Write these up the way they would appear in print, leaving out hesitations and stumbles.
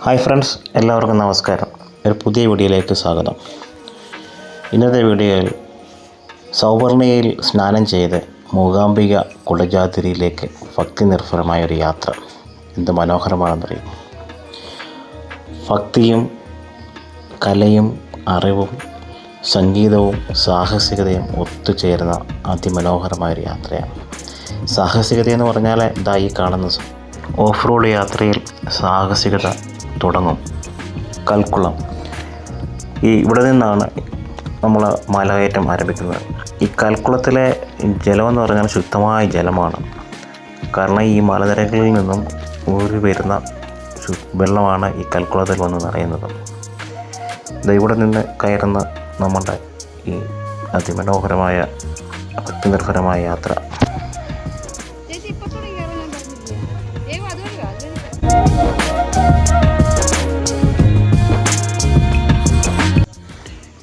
Hi friends, എല്ലാവർക്കും നമസ്കാരം. ഒരു പുതിയ വീഡിയോയിലേക്ക് സ്വാഗതം. ഇന്നത്തെ വീഡിയോയിൽ സൗവർണികയിൽ സ്നാനം ചെയ്ത് മൂകാംബിക കുടജാദ്രിയിലേക്ക് ഭക്തി നിർഭരമായൊരു യാത്ര എന്ത് മനോഹരമാണെന്നറിയും. ഭക്തിയും കലയും അറിവും സംഗീതവും സാഹസികതയും ഒത്തുചേരുന്ന അതിമനോഹരമായൊരു യാത്രയാണ്. സാഹസികതയെന്ന് പറഞ്ഞാൽ ഇതാ ഈ കാണുന്ന ഓഫ് റോഡ് യാത്രയിൽ സാഹസികത തുടങ്ങും. കൽക്കുളം, ഇവിടെ നിന്നാണ് നമ്മൾ മലകയറ്റം ആരംഭിക്കുന്നത്. ഈ കൽക്കുളത്തിലെ ജലമെന്ന് പറഞ്ഞാൽ ശുദ്ധമായ ജലമാണ്. കാരണം ഈ മലനിരകളിൽ നിന്നും ഊറി വരുന്ന വെള്ളമാണ് ഈ കൽക്കുളത്തിൽ വന്ന് നിറയുന്നത്. ഇവിടെ നിന്ന് കയറുന്ന നമ്മുടെ ഈ അതിമനോഹരമായ ഭക്തിനിർഭരമായ യാത്ര.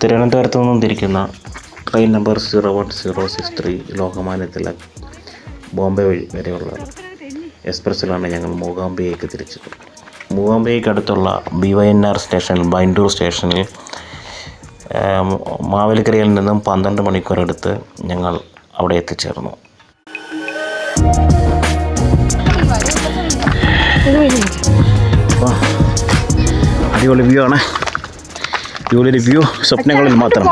തിരുവനന്തപുരത്ത് നിന്നും തിരിക്കുന്ന ട്രെയിൻ നമ്പർ 01063 ലോകമാന്യ തിലക് ബോംബെ വരെയുള്ള എക്സ്പ്രസ്സിലാണ് ഞങ്ങൾ മൂകാംബികയ്ക്ക് തിരിച്ചത്. മൂകാംബികയ്ക്ക് അടുത്തുള്ള BYNR സ്റ്റേഷനിൽ, ബൈൻഡൂർ സ്റ്റേഷനിൽ മാവേലിക്കരയിൽ നിന്നും 12 മണിക്കൂർ എടുത്ത് ഞങ്ങൾ അവിടെ എത്തിച്ചേർന്നു. അടിപൊളി വ്യൂ ആണ്. അടിപൊളി വ്യൂ സ്വപ്നങ്ങളിൽ മാത്രം.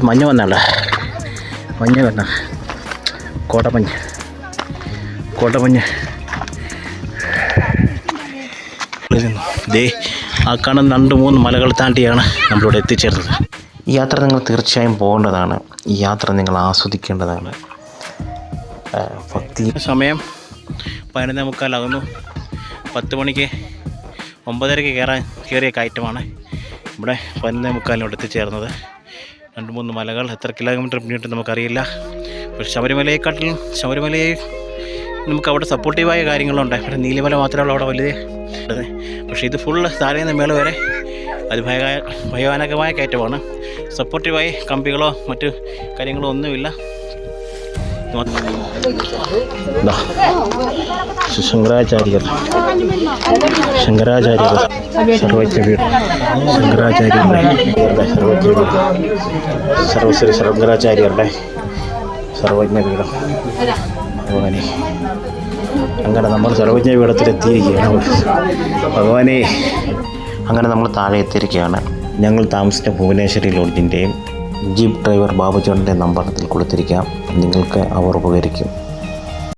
മഞ്ഞ് വന്നല്ല, മഞ്ഞ് വന്ന കോട്ടമഞ്ഞ് ദേ ആ കാണുന്ന 2-3 മലകൾ താണ്ടിയാണ് നമ്മളിവിടെ എത്തിച്ചേർന്നത്. ഈ യാത്ര നിങ്ങൾ തീർച്ചയായും പോകേണ്ടതാണ്. ഈ യാത്ര നിങ്ങൾ ആസ്വദിക്കേണ്ടതാണ്. ഭക്തി സമയം 11:45 10 മണിക്ക് 9:30 കയറിയ കയറ്റമാണ്. ഇവിടെ 11:45 എത്തിച്ചേർന്നത്. 2-3 മലകൾ, എത്ര കിലോമീറ്റർ പിന്നിട്ട് നമുക്കറിയില്ല. പക്ഷേ ശബരിമലയെ നമുക്ക് അവിടെ സപ്പോർട്ടീവായ കാര്യങ്ങളുണ്ട്. ഇവിടെ നീലിമല മാത്രമേ ഉള്ളൂ അവിടെ വലുത്. പക്ഷേ ഇത് ഫുള്ള് താഴേന്ന് മേള വരെ ഭയാനകമായ കയറ്റമാണ്. സപ്പോർട്ടീവായി കമ്പികളോ മറ്റു കാര്യങ്ങളോ ഒന്നുമില്ല. ശങ്കരാചാര്യർ സർവശ്രീ ശങ്കരാചാര്യരുടെ സർവജ്ഞ പീഠം. ഭഗവാനെ, അങ്ങനെ നമ്മൾ സർവജ്ഞ പീഠത്തിലെത്തിയിരിക്കുകയാണ്. ഭഗവാനെ, അങ്ങനെ നമ്മൾ താഴെ എത്തിയിരിക്കുകയാണ്. ഞങ്ങൾ താമസിച്ച ഭുവനേശ്വരി ലോഡ്ജിൻ്റെയും ജീപ്പ് ഡ്രൈവർ ബാബുചേട്ടൻ്റെ നമ്പർ അതിൽ കൊടുത്തിരിക്കാം. നിങ്ങൾക്ക് അവർ ഉപകരിക്കും.